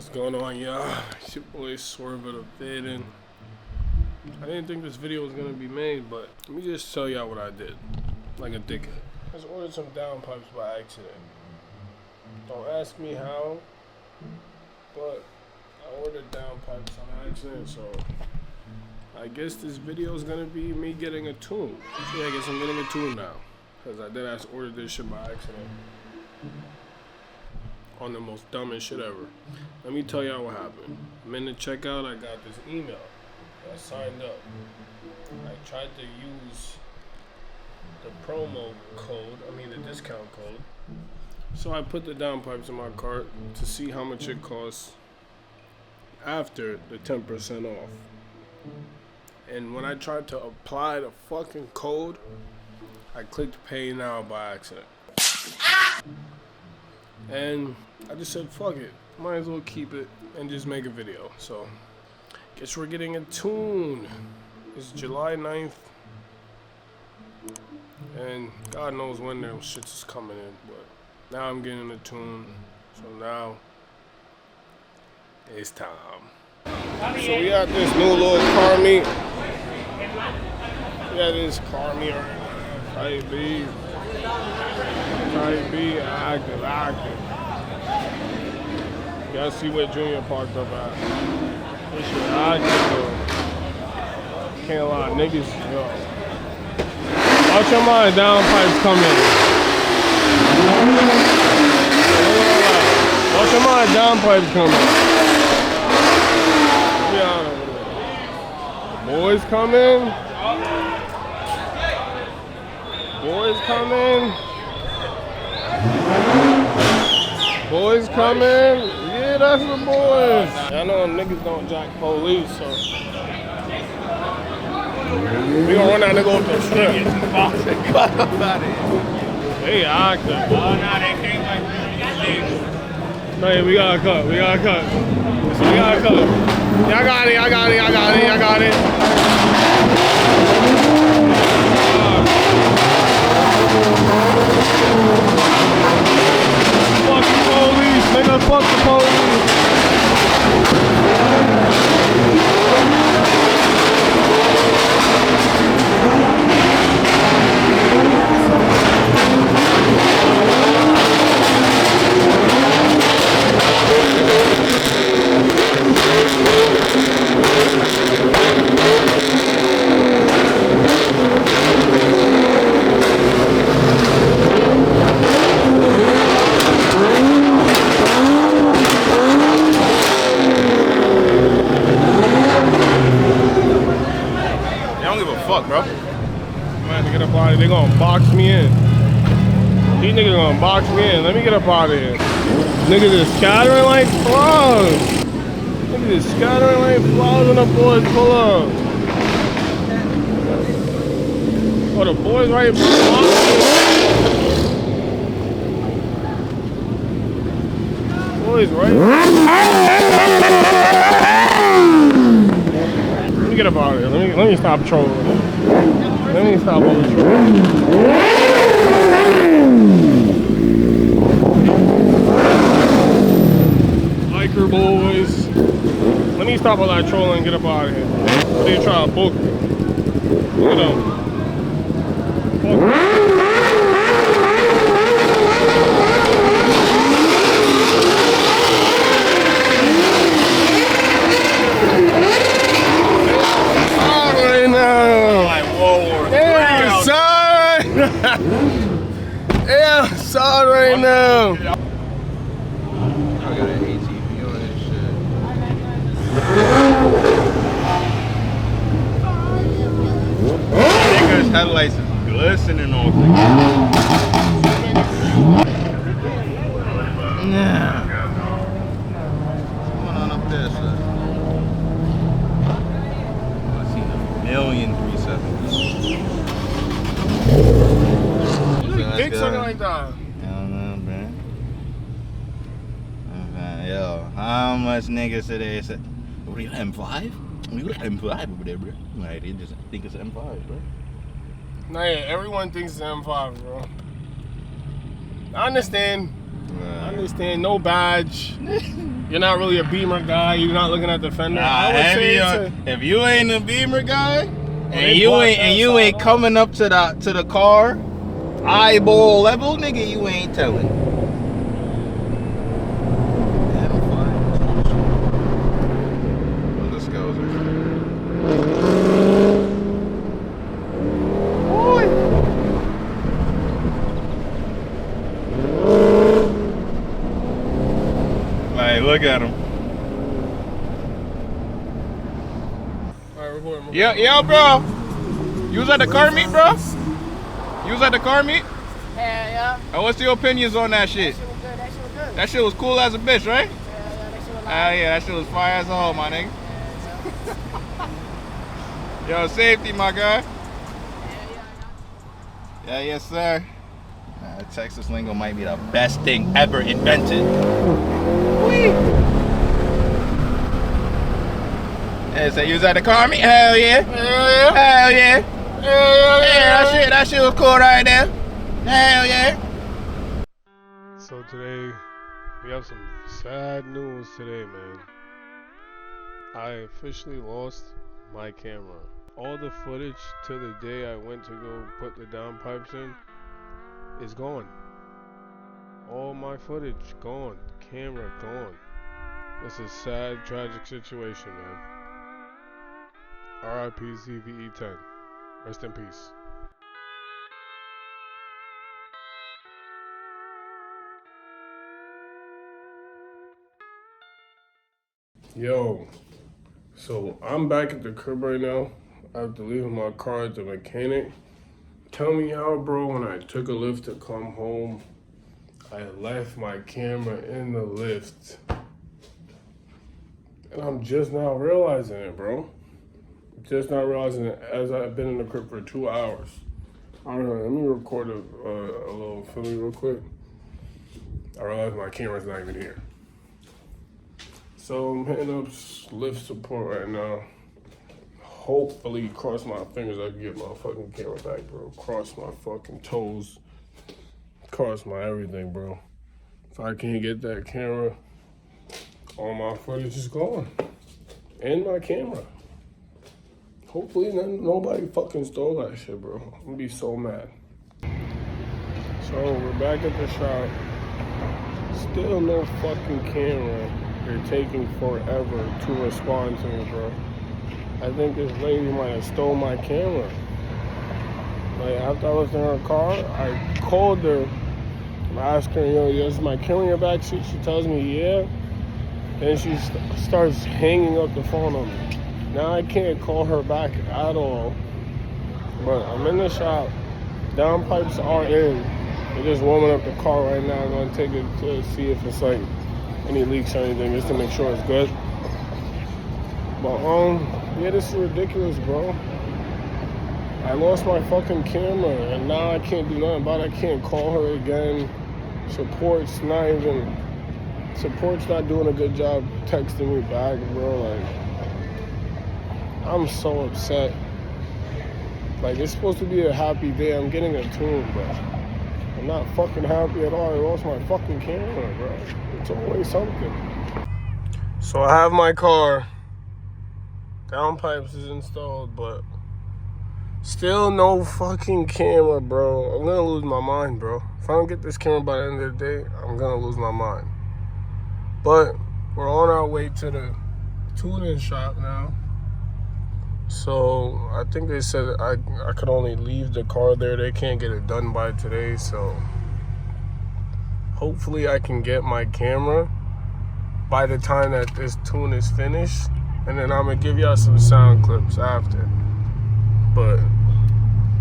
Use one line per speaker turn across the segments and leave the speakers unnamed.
What's going on, y'all? It's your boy Swerve the Fading. I didn't think this video was gonna be made, but let me just tell y'all what I did. Like a dickhead. I just ordered some downpipes by accident. Don't ask me how, but I ordered downpipes on accident, so I guess this video is gonna be me getting a tune. Yeah, I guess I'm getting a tune now, because I did order this shit by accident. On the most dumbest shit ever. Let me tell y'all what happened. I'm in the checkout, I got this email. I signed up. I tried to use the promo code, the discount code. So I put the downpipes in my cart to see how much it costs after the 10% off. And when I tried to apply the fucking code, I clicked pay now by accident. And I just said, fuck it. Might as well keep it and just make a video. So, guess we're getting a tune. It's July 9th. And God knows when them shits is coming in. But now I'm getting a tune. So now, it's time. So we got this new little car meet. We got this car meet right now. Type B. Type B, active. Y'all see where Junior parked up at. This shit active, though. Can't lie, niggas, yo. Watch your mind, downpipes coming. Watch your mind, downpipes coming. Yeah, boys coming. Boys coming. Boys coming. Yeah, that's the boys. I know them niggas don't jack police, so we gonna run out and go up the strip. They active. Oh, no, they came like this. Hey, we gotta cut. We gotta cut. Y'all got it. Fuck the police, nigga, fuck the police. Fuck, bro. I'm gonna have to get up out of here. They gonna box me in. These niggas gonna box me in. Let me get up out of here. Niggas is scattering like frogs. Niggas is scattering like frogs when the boys pull up. Oh, the boys right boys right. Let me get up out of here. Let me stop trolling. Let me stop all the trolling. Biker boys. Let me stop all that trolling and get up out of here. They try to book me. Look at them. Yeah, I'm sorry right now. I got an ATV on this shit. Niggas' headlights is glistening off the Nah. What's going on up there, sir? I seen a million 370s. Big something like that. I don't know, man. Yo, how much niggas today said, what are you, M5? We got M5 over there, bro. Like, they just think it's M5, bro. Nah, yeah, everyone thinks it's M5, bro. I understand I understand, no badge. You're not really a Beamer guy. You're not looking at the fender. I would say
if you ain't a Beamer guy, and you ain't coming up to the car eyeball level, nigga, you ain't telling. Let's go. Like, look at him. Yo, bro. You was at the car meet, bro? You was at the car meet?
Yeah.
And what's your opinions on that shit?
That shit was good. That shit was good.
That shit was cool as a bitch, right?
Yeah, that shit was
Yeah, that shit was fire as a hoe, my nigga. Yo, safety, my guy. Yeah, yes, sir. Texas lingo might be the best thing ever invented. Whee! Hey, so you was at the car meet? Hell yeah. Hell yeah. Yeah, that shit was cool right there. Hell yeah.
So today, we have some sad news today, man. I officially lost my camera. All the footage to the day I went to go put the downpipes in is gone. All my footage gone. Camera gone. It's a sad, tragic situation, man. RIP CVE10. Rest in peace. Yo, so I'm back at the crib right now after leaving my car at the mechanic. Tell me how, bro, when I took a lift to come home, I left my camera in the lift. And I'm just now realizing it, bro. Just not realizing it as I've been in the crib for 2 hours. I don't know, let me record a little film real quick. I realize my camera's not even here. So I'm hitting up lift support right now. Hopefully, cross my fingers, I can get my fucking camera back, bro. Cross my fucking toes. Cross my everything, bro. If I can't get that camera, all my footage is gone. And my camera. Hopefully nobody fucking stole that shit, bro. I'm gonna be so mad. So we're back at the shop. Still no fucking camera. They're taking forever to respond to me, bro. I think this lady might have stole my camera. Like, after I was in her car, I called her. I asked her, yo, is my camera in your backseat? She tells me, yeah. Then she starts hanging up the phone on me. Now I can't call her back at all. But I'm in the shop. Downpipes are in. They're just warming up the car right now. I'm gonna take it to see if it's like any leaks or anything, just to make sure it's good. But yeah, this is ridiculous, bro. I lost my fucking camera, and now I can't do nothing about it. I can't call her again. Support's not doing a good job texting me back, bro. Like, I'm so upset. Like, it's supposed to be a happy day. I'm getting a tune, but I'm not fucking happy at all. I lost my fucking camera, bro. It's always something. So I have my car. Downpipes is installed, but still no fucking camera, bro. I'm gonna lose my mind, bro. If I don't get this camera by the end of the day, I'm gonna lose my mind. But we're on our way to the tuning shop now. So I think they said I could only leave the car there. They can't get it done by today, so hopefully I can get my camera by the time that this tune is finished. And then I'm gonna give y'all some sound clips after. But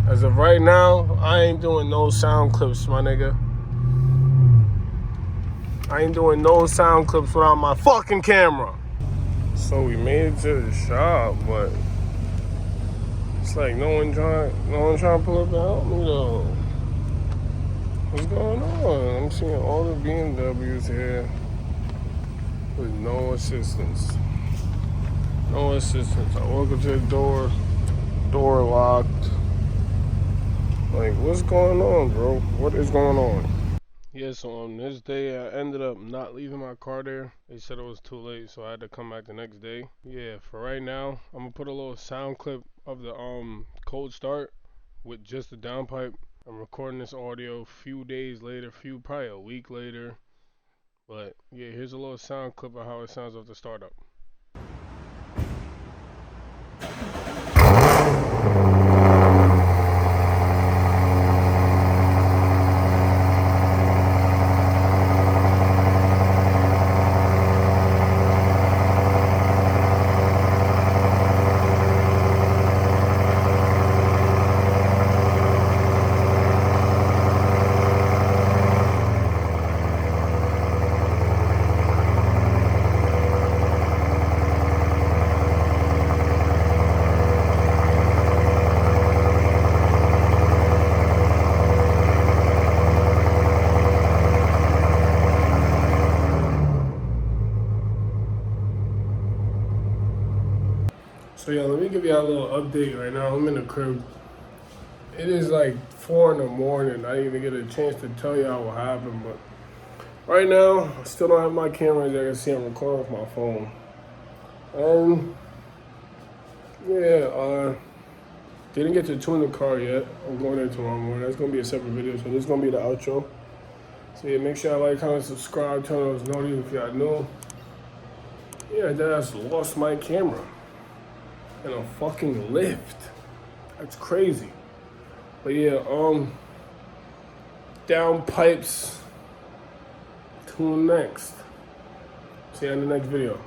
as of right now, I ain't doing no sound clips, my nigga. I ain't doing no sound clips without my fucking camera. So we made it to the shop, but it's like no one trying to pull up to help me though. What's going on? I'm seeing all the BMWs here with no assistance. No assistance. I walk up to the door locked. Like, what's going on, bro? What is going on? Yeah, so on this day, I ended up not leaving my car there. They said it was too late, so I had to come back the next day. Yeah, for right now, I'm gonna put a little sound clip of the cold start with just the downpipe. I'm recording this audio a few days later, probably a week later. But yeah, here's a little sound clip of how it sounds off the startup. So yeah, let me give y'all a little update right now. I'm in the crib. It is like 4 in the morning. I didn't even get a chance to tell y'all what happened, but right now, I still don't have my camera. As you can see, I'm recording with my phone. Didn't get to tune the car yet. I'm going there tomorrow morning. That's gonna be a separate video, so this is gonna be the outro. So yeah, make sure y'all like, comment, subscribe, turn on those notifications if y'all new. Yeah, I just lost my camera in a fucking lift. That's crazy. But yeah, Downpipes. Tune next. See you in the next video.